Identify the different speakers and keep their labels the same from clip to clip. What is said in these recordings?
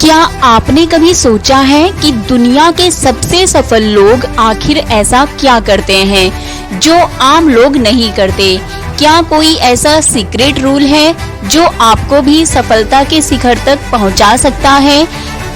Speaker 1: क्या आपने कभी सोचा है कि दुनिया के सबसे सफल लोग आखिर ऐसा क्या करते हैं जो आम लोग नहीं करते? क्या कोई ऐसा सीक्रेट रूल है जो आपको भी सफलता के शिखर तक पहुंचा सकता है?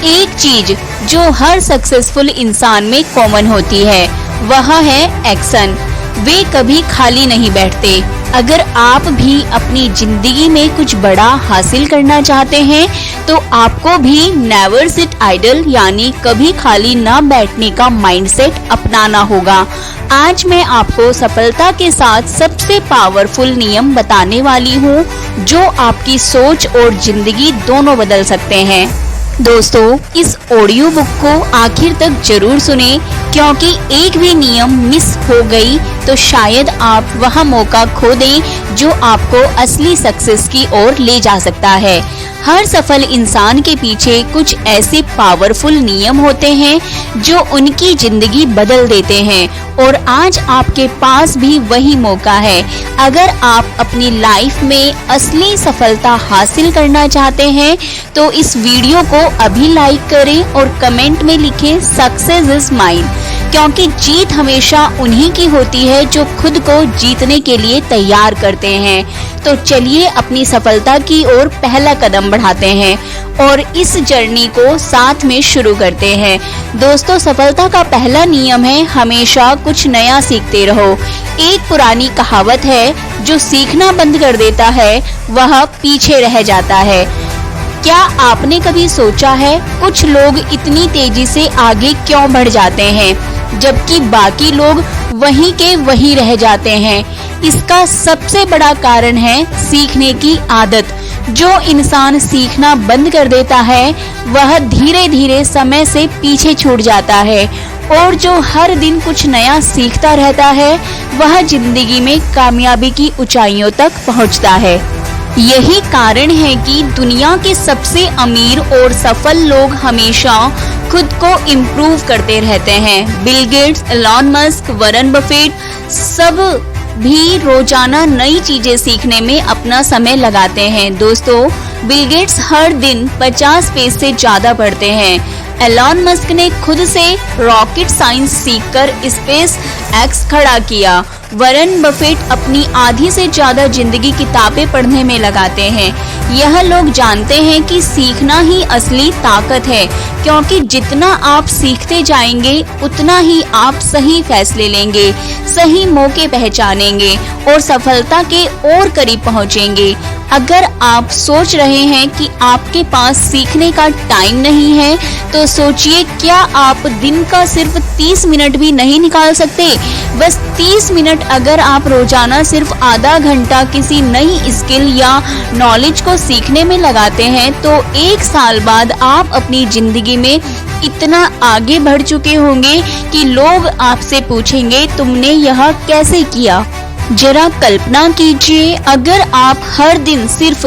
Speaker 1: एक चीज जो हर सक्सेसफुल इंसान में कॉमन होती है वह है एक्शन। वे कभी खाली नहीं बैठते। अगर आप भी अपनी जिंदगी में कुछ बड़ा हासिल करना चाहते हैं तो आपको भी नेवर सिट आइडल यानी कभी खाली ना बैठने का माइंडसेट अपनाना होगा। आज मैं आपको सफलता के साथ सबसे पावरफुल नियम बताने वाली हूँ जो आपकी सोच और जिंदगी दोनों बदल सकते हैं। दोस्तों, इस ऑडियो बुक को आखिर तक जरूर सुने क्योंकि एक भी नियम मिस हो गई तो शायद आप वह मौका खो दें जो आपको असली सक्सेस की ओर ले जा सकता है। हर सफल इंसान के पीछे कुछ ऐसे पावरफुल नियम होते हैं जो उनकी जिंदगी बदल देते हैं और आज आपके पास भी वही मौका है। अगर आप अपनी लाइफ में असली सफलता हासिल करना चाहते हैं तो इस वीडियो को अभी लाइक करें और कमेंट में लिखें सक्सेस इज माइन, क्योंकि जीत हमेशा उन्हीं की होती है जो खुद को जीतने के लिए तैयार करते हैं। तो चलिए अपनी सफलता की ओर पहला कदम बढ़ाते हैं और इस जर्नी को साथ में शुरू करते हैं। दोस्तों, सफलता का पहला नियम है हमेशा कुछ नया सीखते रहो। एक पुरानी कहावत है, जो सीखना बंद कर देता है वह पीछे रह जाता है। क्या आपने कभी सोचा है कुछ लोग इतनी तेजी से आगे क्यों बढ़ जाते हैं जबकि बाकी लोग वहीं के वहीं रह जाते हैं? इसका सबसे बड़ा कारण है सीखने की आदत। जो इंसान सीखना बंद कर देता है वह धीरे धीरे समय से पीछे छूट जाता है और जो हर दिन कुछ नया सीखता रहता है वह जिंदगी में कामयाबी की ऊंचाइयों तक पहुंचता है। यही कारण है कि दुनिया के सबसे अमीर और सफल लोग हमेशा खुद को इम्प्रूव करते रहते हैं। Bill Gates, Elon Musk, Warren Buffett सब भी रोजाना नई चीजें सीखने में अपना समय लगाते हैं। दोस्तों, बिल गेट्स हर दिन 50 पेज से ज्यादा पढ़ते हैं। एलन मस्क ने खुद से रॉकेट साइंस सीखकर स्पेस एक्स खड़ा किया। वॉरेन बफेट अपनी आधी से ज्यादा जिंदगी किताबें पढ़ने में लगाते हैं। यह लोग जानते हैं कि सीखना ही असली ताकत है, क्योंकि जितना आप सीखते जाएंगे उतना ही आप सही फैसले लेंगे, सही मौके पहचानेंगे और सफलता के और करीब पहुंचेंगे। अगर आप सोच रहे हैं कि आपके पास सीखने का टाइम नहीं है तो सोचिए, क्या आप दिन का सिर्फ 30 मिनट भी नहीं निकाल सकते? बस 30 मिनट अगर आप रोजाना सिर्फ आधा घंटा किसी नई स्किल या नॉलेज को सीखने में लगाते हैं तो 1 साल बाद आप अपनी जिंदगी में इतना आगे बढ़ चुके होंगे कि लोग आपसे पूछेंगे तुमने यह कैसे किया। जरा कल्पना कीजिए, अगर आप हर दिन सिर्फ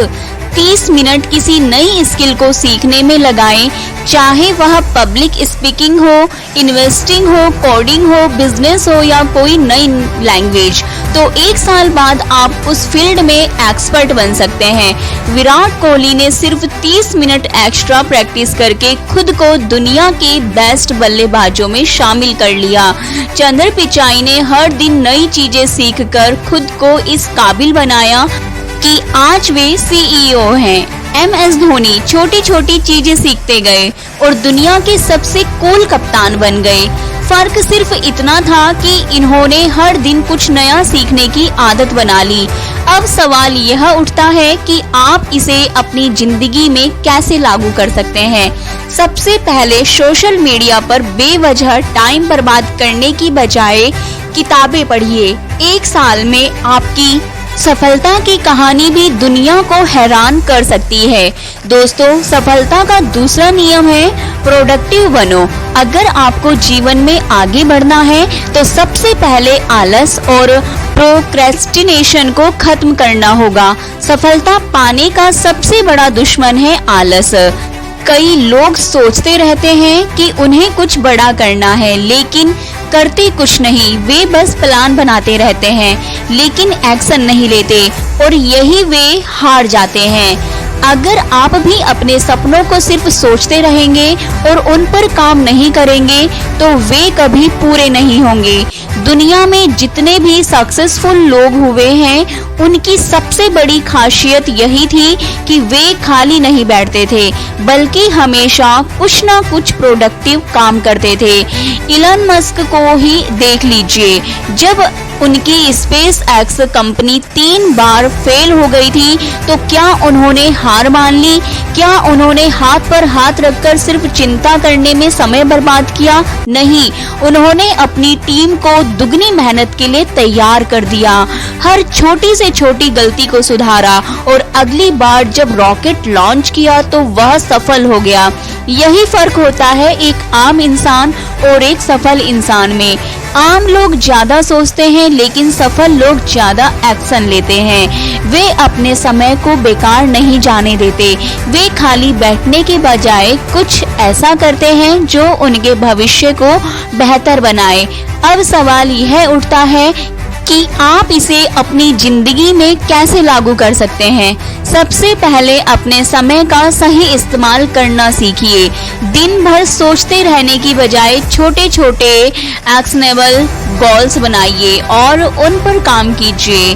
Speaker 1: 30 मिनट किसी नई स्किल को सीखने में लगाएं, चाहे वह पब्लिक स्पीकिंग हो, इन्वेस्टिंग हो, कोडिंग हो, बिजनेस हो या कोई नई लैंग्वेज, तो 1 साल बाद आप उस फील्ड में एक्सपर्ट बन सकते हैं। विराट कोहली ने सिर्फ 30 मिनट एक्स्ट्रा प्रैक्टिस करके खुद को दुनिया के बेस्ट बल्लेबाजों में शामिल कर लिया। चंद्र पिचाई ने हर दिन नई चीजें सीखकर खुद को इस काबिल बनाया कि आज वे CEO हैं। MS धोनी छोटी छोटी चीजें सीखते गए और दुनिया के सबसे कूल कप्तान बन गए। फर्क सिर्फ इतना था कि इन्होंने हर दिन कुछ नया सीखने की आदत बना ली। अब सवाल यह उठता है कि आप इसे अपनी जिंदगी में कैसे लागू कर सकते हैं। सबसे पहले सोशल मीडिया पर बेवजह टाइम बर्बाद करने की बजाय किताबें पढ़िए। 1 साल में आपकी सफलता की कहानी भी दुनिया को हैरान कर सकती है। दोस्तों, सफलता का दूसरा नियम है प्रोडक्टिव बनो। अगर आपको जीवन में आगे बढ़ना है तो सबसे पहले आलस और प्रोक्रेस्टिनेशन को खत्म करना होगा। सफलता पाने का सबसे बड़ा दुश्मन है आलस। कई लोग सोचते रहते हैं कि उन्हें कुछ बड़ा करना है लेकिन करते कुछ नहीं। वे बस प्लान बनाते रहते हैं लेकिन एक्शन नहीं लेते और यही वे हार जाते हैं। अगर आप भी अपने सपनों को सिर्फ सोचते रहेंगे और उन पर काम नहीं करेंगे तो वे कभी पूरे नहीं होंगे। दुनिया में जितने भी सक्सेसफुल लोग हुए हैं उनकी सबसे बड़ी खासियत यही थी कि वे खाली नहीं बैठते थे बल्कि हमेशा कुछ ना कुछ प्रोडक्टिव काम करते थे। इलन मस्क को ही देख लीजिए, जब उनकी स्पेस एक्स कंपनी 3 बार फेल हो गई थी तो क्या उन्होंने हार मान ली? क्या उन्होंने हाथ पर हाथ रखकर सिर्फ चिंता करने में समय बर्बाद किया? नहीं, उन्होंने अपनी टीम को दुगनी मेहनत के लिए तैयार कर दिया। हर छोटी से छोटी गलती को सुधारा और अगली बार जब रॉकेट लॉन्च किया तो वह सफल हो गया। यही फर्क होता है एक आम इंसान और एक सफल इंसान में। आम लोग ज्यादा सोचते हैं लेकिन सफल लोग ज्यादा एक्शन लेते हैं। वे अपने समय को बेकार नहीं जाने देते। वे खाली बैठने के बजाय कुछ ऐसा करते हैं जो उनके भविष्य को बेहतर बनाए। अब सवाल यह उठता है कि आप इसे अपनी जिंदगी में कैसे लागू कर सकते हैं। सबसे पहले अपने समय का सही इस्तेमाल करना सीखिए। दिन भर सोचते रहने की बजाय छोटे छोटे एक्शनेबल गोल्स बनाइए और उन पर काम कीजिए।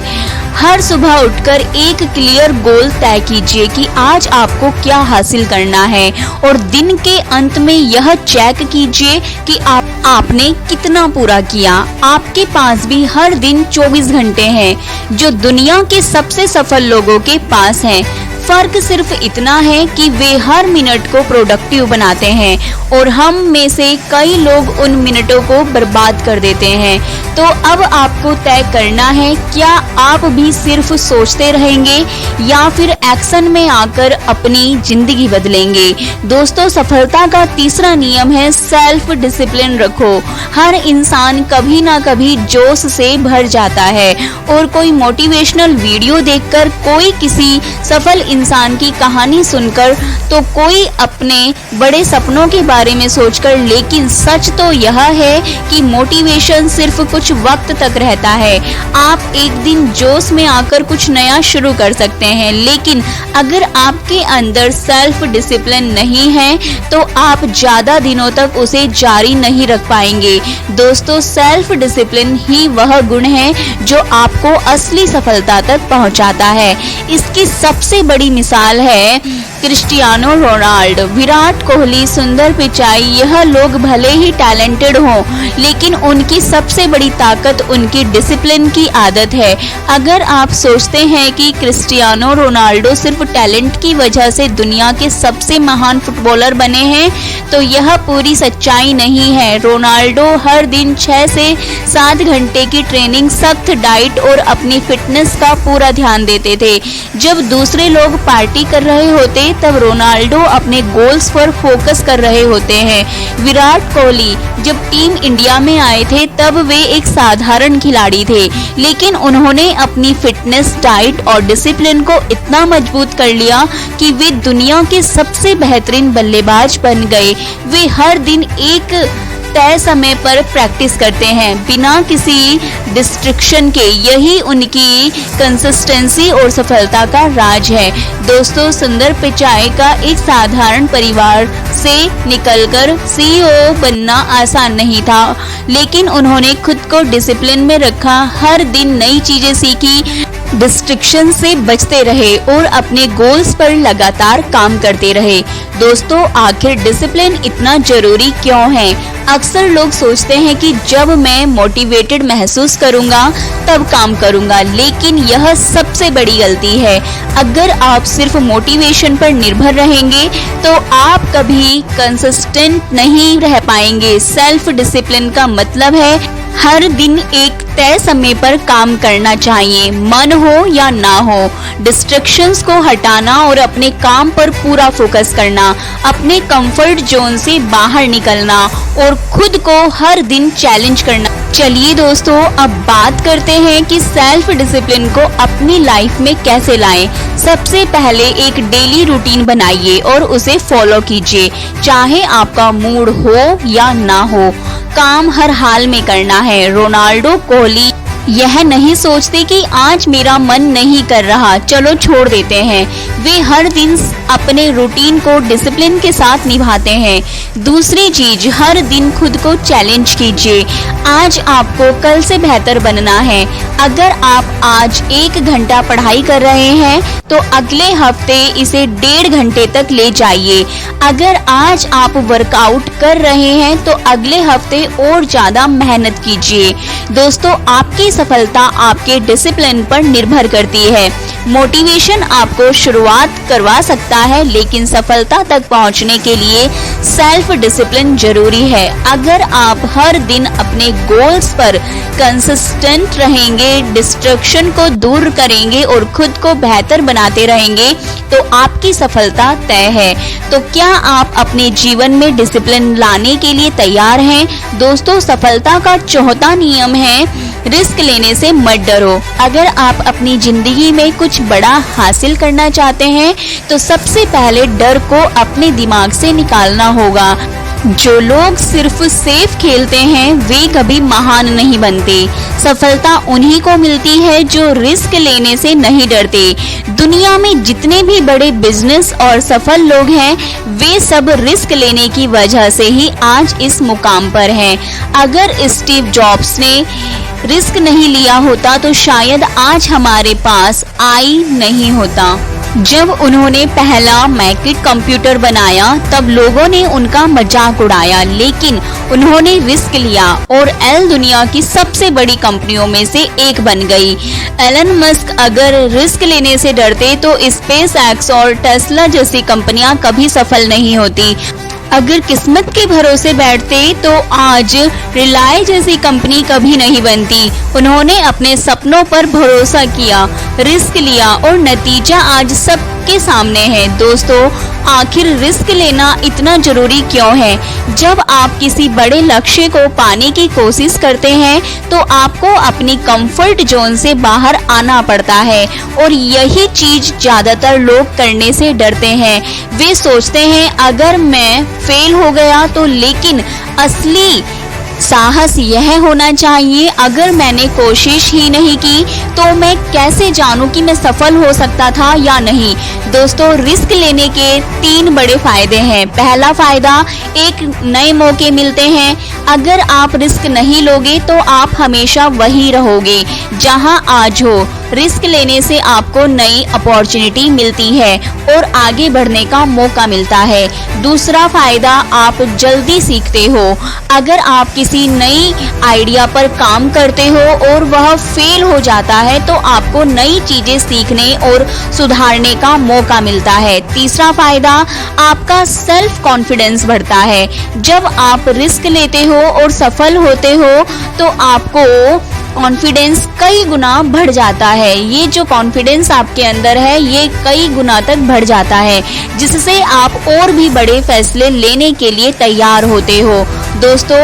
Speaker 1: हर सुबह उठकर एक क्लियर गोल तय कीजिए कि आज आपको क्या हासिल करना है और दिन के अंत में यह चेक कीजिए कि आपने कितना पूरा किया। आपके पास भी हर दिन 24 घंटे हैं जो दुनिया के सबसे सफल लोगों के पास हैं। फर्क सिर्फ इतना है कि वे हर मिनट को प्रोडक्टिव बनाते हैं और हम में से कई लोग उन मिनटों को बर्बाद कर देते हैं। तो अब आपको तय करना है, क्या आप भी सिर्फ सोचते रहेंगे या फिर एक्शन में आकर अपनी जिंदगी बदलेंगे। दोस्तों, सफलता का तीसरा नियम है सेल्फ डिसिप्लिन रखो। हर इंसान कभी ना कभी जोश से भर जाता है और कोई मोटिवेशनल वीडियो देखकर, कोई किसी सफल इंसान की कहानी सुनकर, तो कोई अपने बड़े सपनों के बारे में सोचकर। लेकिन सच तो यह है कि मोटिवेशन सिर्फ कुछ वक्त तक रहता है। आप एक दिन जोश में आकर कुछ नया शुरू कर सकते हैं, लेकिन अगर आपके अंदर सेल्फ डिसिप्लिन नहीं है तो आप ज्यादा दिनों तक उसे जारी नहीं रख पाएंगे। दोस्तों, सेल्फ डिसिप्लिन ही वह गुण है जो आपको असली सफलता तक पहुंचाता है। इसकी सबसे बड़ी मिसाल है क्रिस्टियानो रोनाल्डो, विराट कोहली, सुंदर पिचाई। यह लोग भले ही टैलेंटेड हों लेकिन उनकी सबसे बड़ी ताकत उनकी डिसिप्लिन की आदत है। अगर आप सोचते हैं कि क्रिस्टियानो रोनाल्डो सिर्फ टैलेंट की वजह से दुनिया के सबसे महान फुटबॉलर बने हैं तो यह पूरी सच्चाई नहीं है। रोनाल्डो हर दिन 6 से 7 घंटे की ट्रेनिंग, सख्त डाइट और अपनी फिटनेस का पूरा ध्यान देते थे। जब दूसरे लोग पार्टी कर रहे होते तब रोनाल्डो अपने गोल्स पर फोकस कर रहे होते हैं। विराट कोहली जब टीम इंडिया में आए थे तब वे एक साधारण खिलाड़ी थे, लेकिन उन्होंने अपनी फिटनेस, डाइट और डिसिप्लिन को इतना मजबूत कर लिया कि वे दुनिया के सबसे बेहतरीन बल्लेबाज बन गए। वे हर दिन एक तय समय पर प्रैक्टिस करते हैं बिना किसी डिस्ट्रैक्शन के। यही उनकी कंसिस्टेंसी और सफलता का राज है। दोस्तों, सुंदर पिचाई का एक साधारण परिवार से निकलकर सीईओ बनना आसान नहीं था, लेकिन उन्होंने खुद को डिसिप्लिन में रखा, हर दिन नई चीजें सीखी, डिस्ट्रैक्शन से बचते रहे और अपने गोल्स पर लगातार काम करते रहे। दोस्तों, आखिर डिसिप्लिन इतना जरूरी क्यों है? अक्सर लोग सोचते हैं कि जब मैं मोटिवेटेड महसूस करूंगा तब काम करूंगा, लेकिन यह सबसे बड़ी गलती है। अगर आप सिर्फ मोटिवेशन पर निर्भर रहेंगे तो आप कभी कंसिस्टेंट नहीं रह पाएंगे। सेल्फ डिसिप्लिन का मतलब है हर दिन एक तय समय पर काम करना चाहिए, मन हो या ना हो। डिस्ट्रैक्शंस को हटाना और अपने काम पर पूरा फोकस करना, अपने कंफर्ट जोन से बाहर निकलना और खुद को हर दिन चैलेंज करना। चलिए दोस्तों, अब बात करते हैं कि सेल्फ डिसिप्लिन को अपनी लाइफ में कैसे लाएं। सबसे पहले एक डेली रूटीन बनाइए और उसे फॉलो कीजिए, चाहे आपका मूड हो या ना हो। काम हर हाल में करना है। रोनाल्डो, कोहली यह नहीं सोचते कि आज मेरा मन नहीं कर रहा, चलो छोड़ देते हैं। वे हर दिन अपने रूटीन को डिसिप्लिन के साथ निभाते हैं। दूसरी चीज, हर दिन खुद को चैलेंज कीजिए। आज आपको कल से बेहतर बनना है। अगर आप आज 1 घंटा पढ़ाई कर रहे हैं तो अगले हफ्ते इसे 1.5 घंटे तक ले जाइए। अगर आज आप वर्कआउट कर रहे हैं तो अगले हफ्ते और ज्यादा मेहनत कीजिए। दोस्तों, आपकी सफलता आपके डिसिप्लिन पर निर्भर करती है। मोटिवेशन आपको शुरुआत करवा सकता है, लेकिन सफलता तक पहुंचने के लिए सेल्फ डिसिप्लिन जरूरी है। अगर आप हर दिन अपने गोल्स पर कंसिस्टेंट रहेंगे, डिस्ट्रैक्शन को दूर करेंगे और खुद को बेहतर बनाते रहेंगे तो आपकी सफलता तय है। तो क्या आप अपने जीवन में डिसिप्लिन लाने के लिए तैयार हैं? दोस्तों, सफलता का चौथा नियम है, रिस्क लेने से मत डरो। अगर आप अपनी जिंदगी में कुछ बड़ा हासिल करना चाहते हैं तो सबसे पहले डर को अपने दिमाग से निकालना होगा। जो लोग सिर्फ सेफ खेलते हैं वे कभी महान नहीं बनते। सफलता उन्हीं को मिलती है जो रिस्क लेने से नहीं डरते। दुनिया में जितने भी बड़े बिजनेस और सफल लोग हैं वे सब रिस्क लेने की वजह से ही आज इस मुकाम पर हैं। अगर स्टीव जॉब्स ने रिस्क नहीं लिया होता तो शायद आज हमारे पास आई नहीं होता। जब उन्होंने पहला मैकिट कंप्यूटर बनाया तब लोगों ने उनका मजाक उड़ाया, लेकिन उन्होंने रिस्क लिया और एल दुनिया की सबसे बड़ी कंपनियों में से एक बन गई। एलन मस्क अगर रिस्क लेने से डरते तो स्पेस एक्स और टेस्ला जैसी कंपनियां कभी सफल नहीं होती। अगर किस्मत के भरोसे बैठते तो आज रिलाय जैसी कंपनी कभी नहीं बनती। उन्होंने अपने सपनों पर भरोसा किया, रिस्क लिया और नतीजा आज सबके सामने है। दोस्तों, आखिर रिस्क लेना इतना जरूरी क्यों है? जब आप किसी बड़े लक्ष्य को पाने की कोशिश करते हैं तो आपको अपनी कंफर्ट जोन से बाहर आना पड़ता है और यही चीज ज्यादातर लोग करने से डरते हैं। वे सोचते हैं अगर मैं फेल हो गया तो, लेकिन असली साहस यह होना चाहिए अगर मैंने कोशिश ही नहीं की तो मैं कैसे जानूं कि मैं सफल हो सकता था या नहीं। दोस्तों, रिस्क लेने के 3 बड़े फायदे हैं। पहला फायदा, एक नए मौके मिलते हैं। अगर आप रिस्क नहीं लोगे तो आप हमेशा वही रहोगे जहां आज हो। रिस्क लेने से आपको नई अपॉर्चुनिटी मिलती है और आगे बढ़ने का मौका मिलता है। दूसरा फायदा, आप जल्दी सीखते हो। अगर आप किसी नई आइडिया पर काम करते हो और वह फेल हो जाता है तो आपको नई चीजें सीखने और सुधारने का मौका मिलता है। तीसरा फायदा, आपका सेल्फ कॉन्फिडेंस बढ़ता है। जब आप रिस्क लेते हो और सफल होते हो तो आपको कॉन्फिडेंस कई गुना बढ़ जाता है। ये जो कॉन्फिडेंस आपके अंदर है ये कई गुना तक बढ़ जाता है, जिससे आप और भी बड़े फैसले लेने के लिए तैयार होते हो। दोस्तों,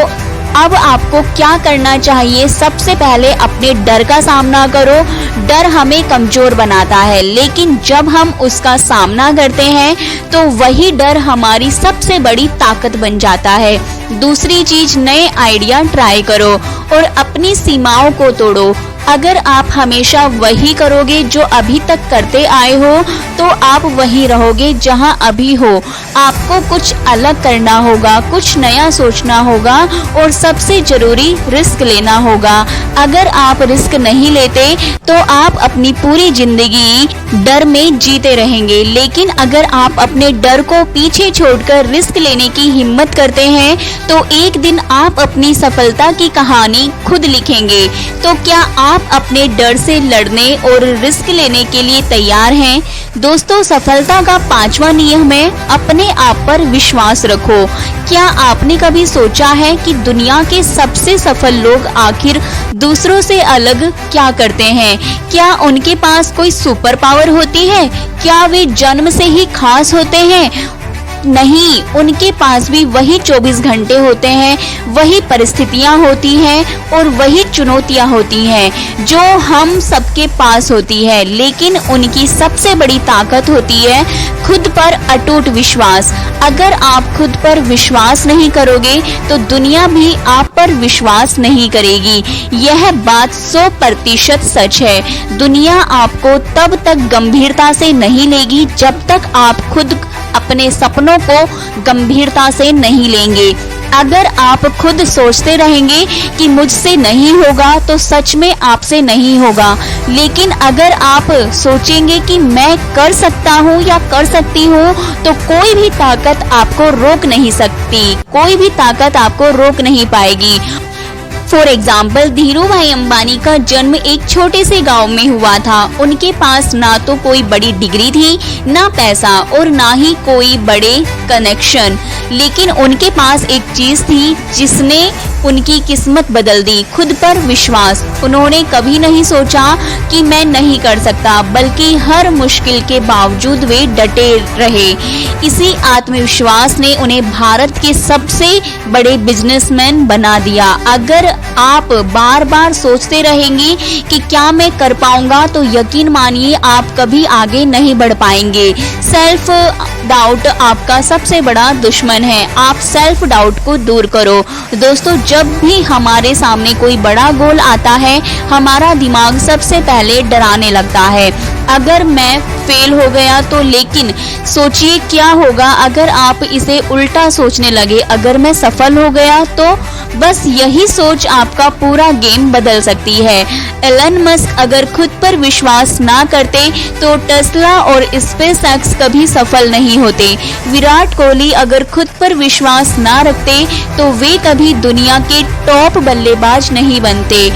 Speaker 1: अब आपको क्या करना चाहिए? सबसे पहले अपने डर का सामना करो। डर हमें कमजोर बनाता है, लेकिन जब हम उसका सामना करते हैं तो वही डर हमारी सबसे बड़ी ताकत बन जाता है। दूसरी चीज, नए आइडिया ट्राई करो और अपनी सीमाओं को तोड़ो। अगर आप हमेशा वही करोगे जो अभी तक करते आए हो तो आप वही रहोगे जहां अभी हो। आपको कुछ अलग करना होगा, कुछ नया सोचना होगा और सबसे जरूरी रिस्क लेना होगा। अगर आप रिस्क नहीं लेते तो आप अपनी पूरी जिंदगी डर में जीते रहेंगे, लेकिन अगर आप अपने डर को पीछे छोड़कर रिस्क लेने की हिम्मत करते हैं तो एक दिन आप अपनी सफलता की कहानी खुद लिखेंगे। तो क्या आप अपने डर से लड़ने और रिस्क लेने के लिए तैयार हैं? दोस्तों, सफलता का 5वां नियम है, अपने आप पर विश्वास रखो। क्या आपने कभी सोचा है कि दुनिया के सबसे सफल लोग आखिर दूसरों से अलग क्या करते हैं? क्या उनके पास कोई सुपर पावर होती है? क्या वे जन्म से ही खास होते हैं? नहीं, उनके पास भी वही 24 घंटे होते हैं, वही परिस्थितियां होती हैं और वही चुनौतियां होती हैं जो हम सबके पास होती है। लेकिन उनकी सबसे बड़ी ताकत होती है खुद पर अटूट विश्वास। अगर आप खुद पर विश्वास नहीं करोगे तो दुनिया भी आप पर विश्वास नहीं करेगी। यह बात 100% सच है। दुनिया आपको तब तक गंभीरता से नहीं लेगी जब तक आप खुद अपने सपनों को गंभीरता से नहीं लेंगे। अगर आप खुद सोचते रहेंगे कि मुझसे नहीं होगा तो सच में आपसे नहीं होगा। लेकिन अगर आप सोचेंगे कि मैं कर सकता हूँ या कर सकती हूँ तो कोई भी ताकत आपको रोक नहीं सकती, कोई भी ताकत आपको रोक नहीं पाएगी। फॉर एग्जाम्पल, धीरू भाई अंबानी का जन्म एक छोटे से गांव में हुआ था। उनके पास ना तो कोई बड़ी डिग्री थी, ना पैसा और ना ही कोई बड़े कनेक्शन, लेकिन उनके पास एक चीज थी जिसने उनकी किस्मत बदल दी, खुद पर विश्वास। उन्होंने कभी नहीं सोचा कि मैं नहीं कर सकता, बल्कि हर मुश्किल के बावजूद वे डटे रहे। इसी आत्मविश्वास ने उन्हें भारत के सबसे बड़े बिजनेसमैन बना दिया। अगर आप बार बार सोचते रहेंगे कि क्या मैं कर पाऊंगा तो यकीन मानिए आप कभी आगे नहीं बढ़ पाएंगे। सेल्फ डाउट आपका सबसे बड़ा दुश्मन है। आप सेल्फ डाउट को दूर करो। दोस्तों, जब भी हमारे सामने कोई बड़ा गोल आता है हमारा दिमाग सबसे पहले डराने लगता है। अगर मैं फेल हो गया तो, लेकिन सोचिए क्या होगा अगर आप इसे उल्टा सोचने लगे, अगर मैं सफल हो गया तो। बस यही सोच आपका पूरा गेम बदल सकती है। एलन मस्क अगर खुद पर विश्वास ना करते तो टेस्ला और स्पेसएक्स कभी सफल नहीं होते। विराट कोहली अगर खुद पर विश्वास ना रखते तो वे कभी दुनिया के टॉप बल्लेबाज नहीं बनते।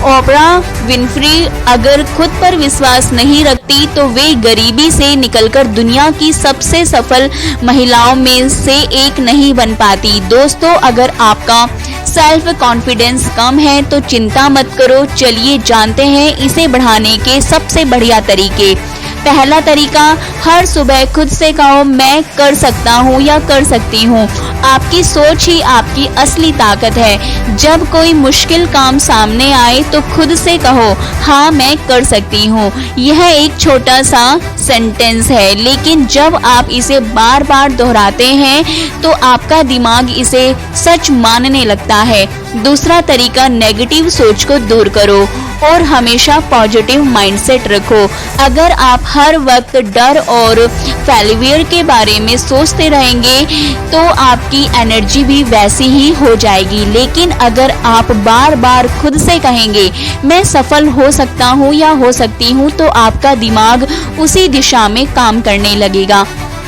Speaker 1: ओपरा विनफ्री अगर खुद पर विश्वास नहीं रखती तो वे गरीबी से निकलकर दुनिया की सबसे सफल महिलाओं में से एक नहीं बन पाती। दोस्तों, अगर आपका सेल्फ कॉन्फिडेंस कम है तो चिंता मत करो। चलिए जानते हैं इसे बढ़ाने के सबसे बढ़िया तरीके। पहला तरीका, हर सुबह खुद से कहो मैं कर सकता हूँ या कर सकती हूँ। आपकी सोच ही आपकी असली ताकत है। जब कोई मुश्किल काम सामने आए तो खुद से कहो हाँ मैं कर सकती हूँ। यह एक छोटा सा सेंटेंस है, लेकिन जब आप इसे बार बार दोहराते हैं तो आपका दिमाग इसे सच मानने लगता है। दूसरा तरीका, नेगेटिव सोच को दूर करो और हमेशा पॉजिटिव माइंडसेट रखो। अगर आप हर वक्त डर और फेलियर के बारे में सोचते रहेंगे तो आपकी एनर्जी भी वैसी ही हो जाएगी। लेकिन अगर आप बार बार खुद से कहेंगे मैं सफल हो सकता हूँ या हो सकती हूँ तो आपका दिमाग उसी दिशा में काम करने लगेगा।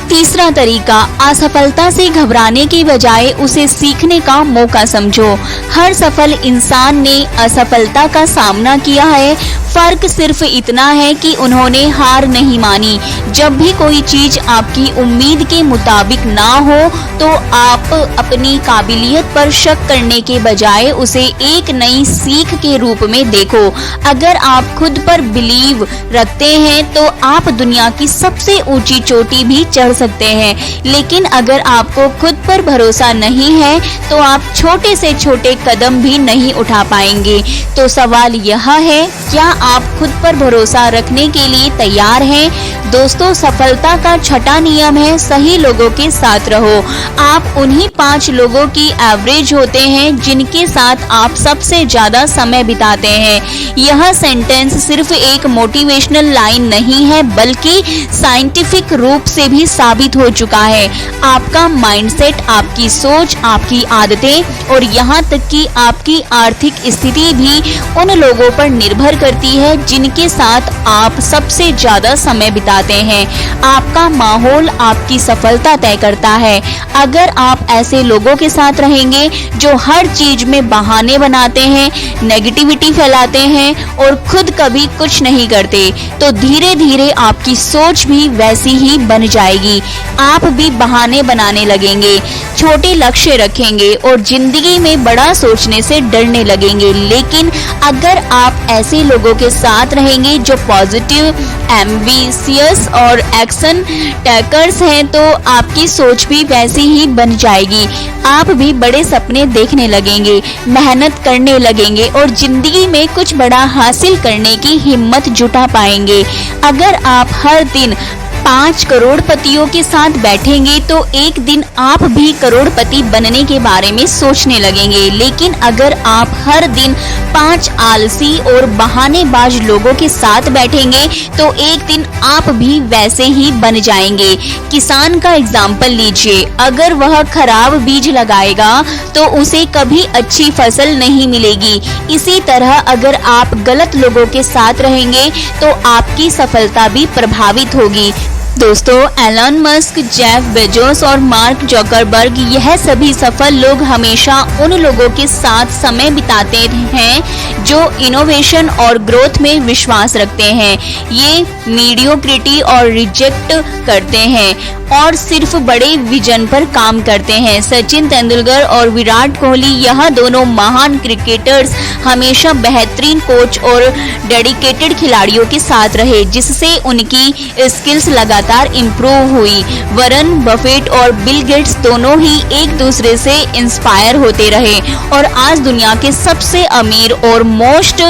Speaker 1: तीसरा तरीका, असफलता से घबराने की बजाय उसे सीखने का मौका समझो। हर सफल इंसान ने असफलता का सामना किया है। फर्क सिर्फ इतना है कि उन्होंने हार नहीं मानी। जब भी कोई चीज आपकी उम्मीद के मुताबिक ना हो तो आप अपनी काबिलियत पर शक करने के बजाय उसे एक नई सीख के रूप में देखो। अगर आप खुद पर बिलीव रखते हैं तो आप दुनिया की सबसे ऊंची चोटी भी चढ़ सकते हैं। लेकिन अगर आपको खुद पर भरोसा नहीं है तो आप छोटे से छोटे कदम भी नहीं उठा पाएंगे। तो सवाल यह है, क्या आप खुद पर भरोसा रखने के लिए तैयार हैं? दोस्तों, सफलता का छठा नियम है सही लोगों के साथ रहो। आप उन्हीं 5 लोगों की एवरेज होते हैं जिनके साथ आप सबसे ज्यादा समय बिताते हैं। यह सेंटेंस सिर्फ एक मोटिवेशनल लाइन नहीं है बल्कि साइंटिफिक रूप से भी साबित हो चुका है। आपका माइंडसेट, आपकी सोच, आपकी आदतें और यहाँ तक कि आपकी आर्थिक स्थिति भी उन लोगों पर निर्भर करती है जिनके साथ आप सबसे ज्यादा समय बिताते हैं। आपका माहौल आपकी सफलता तय करता है। अगर आप ऐसे लोगों के साथ रहेंगे जो हर चीज में बहाने बनाते हैं, नेगेटिविटी फैलाते हैं और खुद कभी कुछ नहीं करते, तो धीरे धीरे आपकी सोच भी वैसी ही बन जाएगी। आएगी। आप भी बहाने बनाने लगेंगे, छोटे लक्ष्य रखेंगे और जिंदगी में बड़ा सोचने से डरने लगेंगे। लेकिन अगर आप ऐसे लोगों के साथ रहेंगे जो पॉजिटिव, एम्बिशियस और एक्शन टेकर्स हैं, तो आपकी सोच भी वैसी ही बन जाएगी। आप भी बड़े सपने देखने लगेंगे, मेहनत करने लगेंगे और जिंदगी में कुछ बड़ा हासिल करने की हिम्मत जुटा पाएंगे। अगर आप हर दिन 5 करोड़पतियों के साथ बैठेंगे तो एक दिन आप भी करोड़पति बनने के बारे में सोचने लगेंगे। लेकिन अगर आप हर दिन 5 आलसी और बहानेबाज लोगों के साथ बैठेंगे तो एक दिन आप भी वैसे ही बन जाएंगे। किसान का एग्जाम्पल लीजिए, अगर वह खराब बीज लगाएगा तो उसे कभी अच्छी फसल नहीं मिलेगी। इसी तरह अगर आप गलत लोगों के साथ रहेंगे तो आपकी सफलता भी प्रभावित होगी। दोस्तों, एलन मस्क, जेफ बेजोस और मार्क जकरबर्ग, यह सभी सफल लोग हमेशा उन लोगों के साथ समय बिताते हैं जो इनोवेशन और ग्रोथ में विश्वास रखते हैं। ये मीडियोक्रिटी और रिजेक्ट करते हैं और सिर्फ बड़े विजन पर काम करते हैं। सचिन तेंदुलकर और विराट कोहली, यह दोनों महान क्रिकेटर्स हमेशा बेहतरीन कोच और डेडिकेटेड खिलाड़ियों के साथ रहे, जिससे उनकी स्किल्स लगातार इम्प्रूव हुई। वॉरेन बफेट और बिल गेट्स दोनों ही एक दूसरे से इंस्पायर होते रहे और आज दुनिया के सबसे अमीर और मोस्ट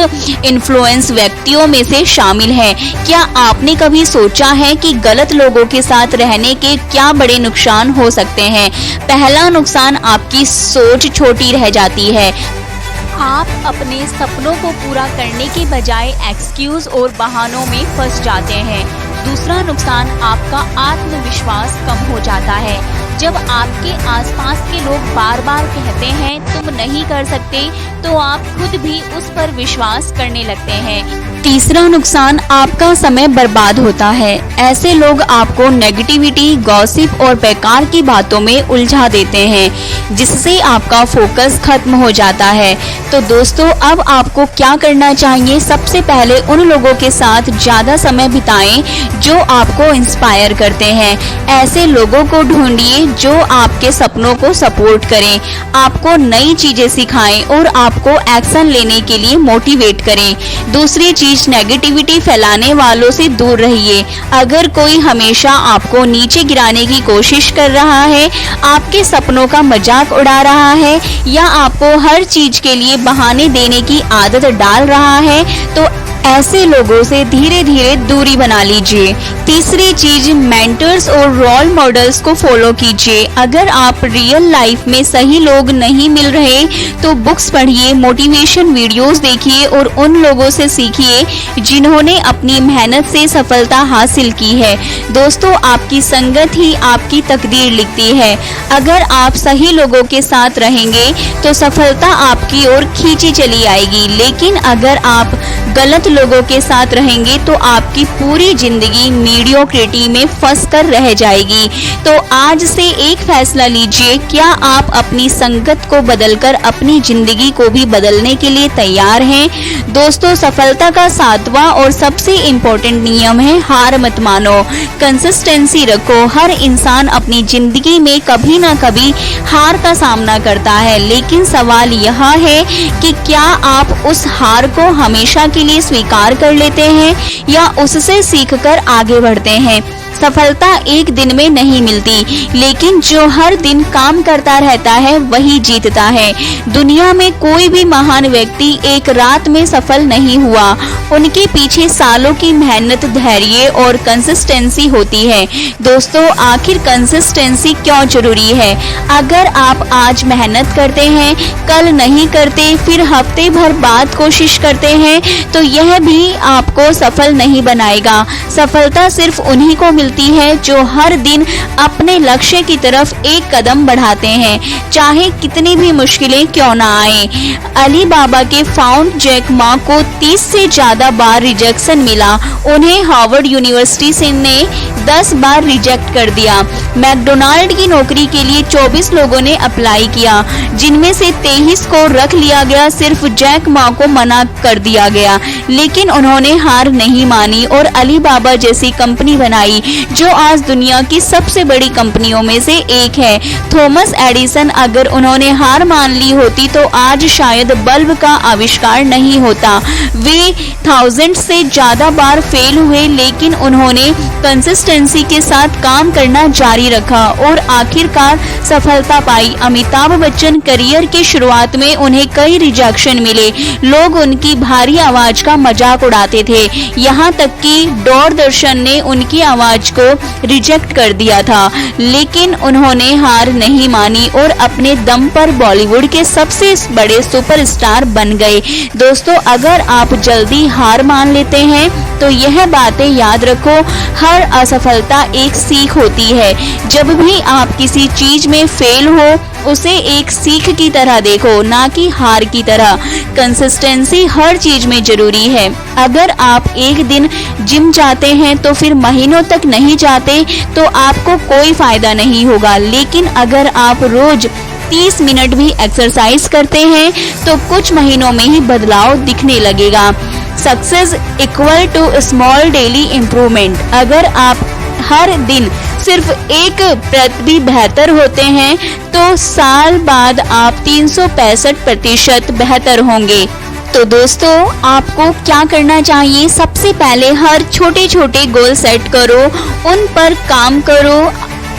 Speaker 1: इन्फ्लुएंस व्यक्तियों में से शामिल हैं। क्या आपने कभी सोचा है कि गलत लोगों के साथ रहने के क्या बड़े नुकसान हो सकते हैं? पहला नुकसान, आपकी सोच छोटी रह जाती है। आप अपने सपनों को पूरा करने के बजाय एक्सक्यूज और बहानों में फंस जाते हैं। दूसरा नुकसान, आपका आत्मविश्वास कम हो जाता है। जब आपके आसपास के लोग बार बार कहते हैं तुम नहीं कर सकते, तो आप खुद भी उस पर विश्वास करने लगते हैं। तीसरा नुकसान, आपका समय बर्बाद होता है। ऐसे लोग आपको नेगेटिविटी, गॉसिप और बेकार की बातों में उलझा देते हैं, जिससे आपका फोकस खत्म हो जाता है। तो दोस्तों, अब आपको क्या करना चाहिए? सबसे पहले उन लोगों के साथ ज़्यादा समय बिताएं जो आपको इंस्पायर करते हैं। ऐसे लोगों को ढूंढिए जो आपके सपनों को सपोर्ट करें, आपको नई चीजें सिखाएं और आपको एक्शन लेने के लिए मोटिवेट करें। दूसरी चीज, नेगेटिविटी फैलाने वालों से दूर रहिए। अगर कोई हमेशा आपको नीचे गिराने की कोशिश कर रहा है, आपके सपनों का मजाक उड़ा रहा है या आपको हर चीज के लिए बहाने देने की आदत डाल रहा है, तो ऐसे लोगों से धीरे धीरे दूरी बना लीजिए। तीसरी चीज, मेंटर्स और रोल मॉडल्स को फॉलो कीजिए। अगर आप रियल लाइफ में सही लोग नहीं मिल रहे तो बुक्स पढ़िए, मोटिवेशन वीडियोस देखिए और उन लोगों से सीखिए जिन्होंने अपनी मेहनत से सफलता हासिल की है। दोस्तों, आपकी संगत ही आपकी तकदीर लिखती है। अगर आप सही लोगों के साथ रहेंगे तो सफलता आपकी ओर खींची चली आएगी, लेकिन अगर आप गलत लोगों के साथ रहेंगे तो आपकी पूरी जिंदगी मीडियोक्रिटी में फंस कर रह जाएगी। तो आज से एक फैसला लीजिए, क्या आप अपनी संगत को बदलकर अपनी जिंदगी को भी बदलने के लिए तैयार हैं? दोस्तों, सफलता का 7वां और सबसे इम्पोर्टेंट नियम है, हार मत मानो, कंसिस्टेंसी रखो। हर इंसान अपनी जिंदगी में कभी ना कभी हार का सामना करता है, लेकिन सवाल यह है कि क्या आप उस हार को हमेशा के लिए स्वीकार कर लेते हैं या उससे सीखकर आगे बढ़ते हैं। सफलता एक दिन में नहीं मिलती, लेकिन जो हर दिन काम करता रहता है वही जीतता है। दुनिया में कोई भी महान व्यक्ति एक रात में सफल नहीं हुआ, उनके पीछे सालों की मेहनत, धैर्य और कंसिस्टेंसी होती है। दोस्तों, आखिर कंसिस्टेंसी क्यों जरूरी है? अगर आप आज मेहनत करते हैं, कल नहीं करते, फिर हफ्ते भर बाद कोशिश करते हैं, तो यह भी आपको सफल नहीं बनाएगा। सफलता सिर्फ उन्हीं को मिलती है जो हर दिन अपने लक्ष्य की तरफ एक कदम बढ़ाते हैं, चाहे कितनी भी मुश्किलें क्यों ना आए। अली बाबा के फाउंडर जैक मा को 30 से ज्यादा बार रिजेक्शन मिला। उन्हें हार्वर्ड यूनिवर्सिटी से ने 10 बार रिजेक्ट कर दिया। मैकडोनाल्ड की नौकरी के लिए 24 लोगों ने अप्लाई किया, जिनमें से 23 को रख लिया गया। सिर्फ जैक मा को मना कर दिया गया, लेकिन उन्होंने हार नहीं मानी और अली बाबा जैसी कंपनी बनाई। जो आज दुनिया की सबसे बड़ी कंपनियों में से एक है। थॉमस एडिसन अगर उन्होंने हार मान ली होती तो आज शायद बल्ब का आविष्कार नहीं होता। वे 1000 से ज्यादा बार फेल हुए, लेकिन उन्होंने कंसिस्टेंसी के साथ काम करना जारी रखा और आखिरकार सफलता पाई। अमिताभ बच्चन करियर की शुरुआत में उन्हें कई रिजेक्शन मिले। लोग उनकी भारी आवाज का मजाक उड़ाते थे, यहाँ तक कि दूरदर्शन ने उनकी आवाज को रिजेक्ट कर दिया था, लेकिन उन्होंने हार नहीं मानी और अपने दम पर बॉलीवुड के सबसे बड़े सुपरस्टार बन गए। दोस्तों, अगर आप जल्दी हार मान लेते हैं तो यह बातें याद रखो, हर असफलता एक सीख होती है। जब भी आप किसी चीज में फेल हो उसे एक सीख की तरह देखो, ना कि हार की तरह। कंसिस्टेंसी हर चीज में जरूरी है। अगर आप एक दिन जिम जाते हैं तो फिर महीनों तक नहीं जाते तो आपको कोई फायदा नहीं होगा, लेकिन अगर आप रोज 30 मिनट भी एक्सरसाइज करते हैं तो कुछ महीनों में ही बदलाव दिखने लगेगा। Success equal to small daily improvement. अगर आप हर दिन सिर्फ 1% भी बेहतर होते हैं तो साल बाद आप 365% बेहतर होंगे। तो दोस्तों, आपको क्या करना चाहिए? सबसे पहले हर छोटे छोटे गोल सेट करो, उन पर काम करो।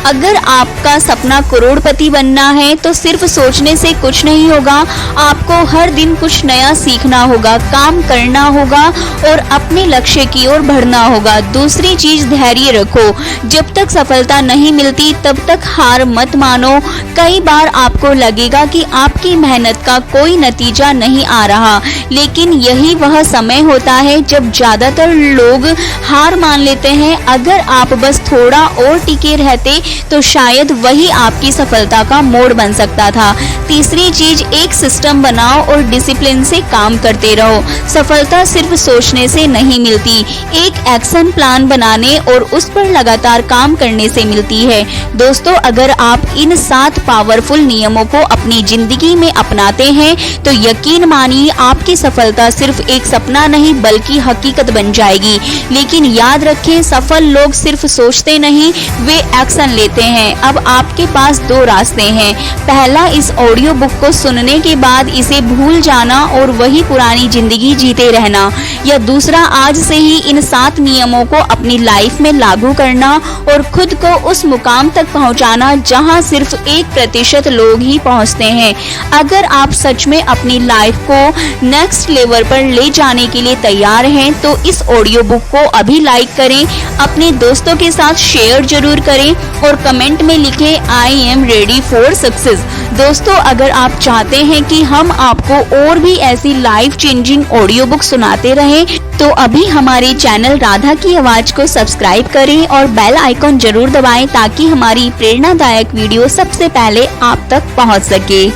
Speaker 1: अगर आपका सपना करोड़पति बनना है तो सिर्फ सोचने से कुछ नहीं होगा, आपको हर दिन कुछ नया सीखना होगा, काम करना होगा और अपने लक्ष्य की ओर बढ़ना होगा। दूसरी चीज, धैर्य रखो। जब तक सफलता नहीं मिलती तब तक हार मत मानो। कई बार आपको लगेगा कि आपकी मेहनत का कोई नतीजा नहीं आ रहा, लेकिन यही वह समय होता है जब ज्यादातर लोग हार मान लेते हैं। अगर आप बस थोड़ा और टिके रहते तो शायद वही आपकी सफलता का मोड़ बन सकता था। तीसरी चीज, एक सिस्टम बनाओ और डिसिप्लिन से काम करते रहो। सफलता सिर्फ सोचने से नहीं मिलती, एक एक्शन प्लान बनाने और उस पर लगातार काम करने से मिलती है। दोस्तों, अगर आप इन 7 पावरफुल नियमों को अपनी जिंदगी में अपनाते हैं तो यकीन मानिए आपकी सफलता सिर्फ एक सपना नहीं बल्कि हकीकत बन जाएगी। लेकिन याद रखें, सफल लोग सिर्फ सोचते नहीं, वे एक्शन लेते हैं। अब आपके पास 2 रास्ते हैं। पहला, इस ऑडियो बुक को सुनने के बाद इसे भूल जाना और वही पुरानी जिंदगी जीते रहना, या दूसरा, आज से ही इन 7 नियमों को अपनी लाइफ में लागू करना और खुद को उस मुकाम तक पहुंचाना जहां सिर्फ 1% लोग ही पहुंचते हैं। अगर आप सच में अपनी लाइफ को नेक्स्ट लेवल पर ले जाने के लिए तैयार हैं तो इस ऑडियो बुक को अभी लाइक करें, अपने दोस्तों के साथ शेयर जरूर करें और कमेंट में लिखें I am ready for success. दोस्तों, अगर आप चाहते हैं कि हम आपको और भी ऐसी लाइफ चेंजिंग ऑडियो बुक सुनाते रहें तो अभी हमारे चैनल राधा की आवाज को सब्सक्राइब करें और बेल आइकॉन जरूर दबाएं ताकि हमारी प्रेरणादायक वीडियो सबसे पहले आप तक पहुंच सके।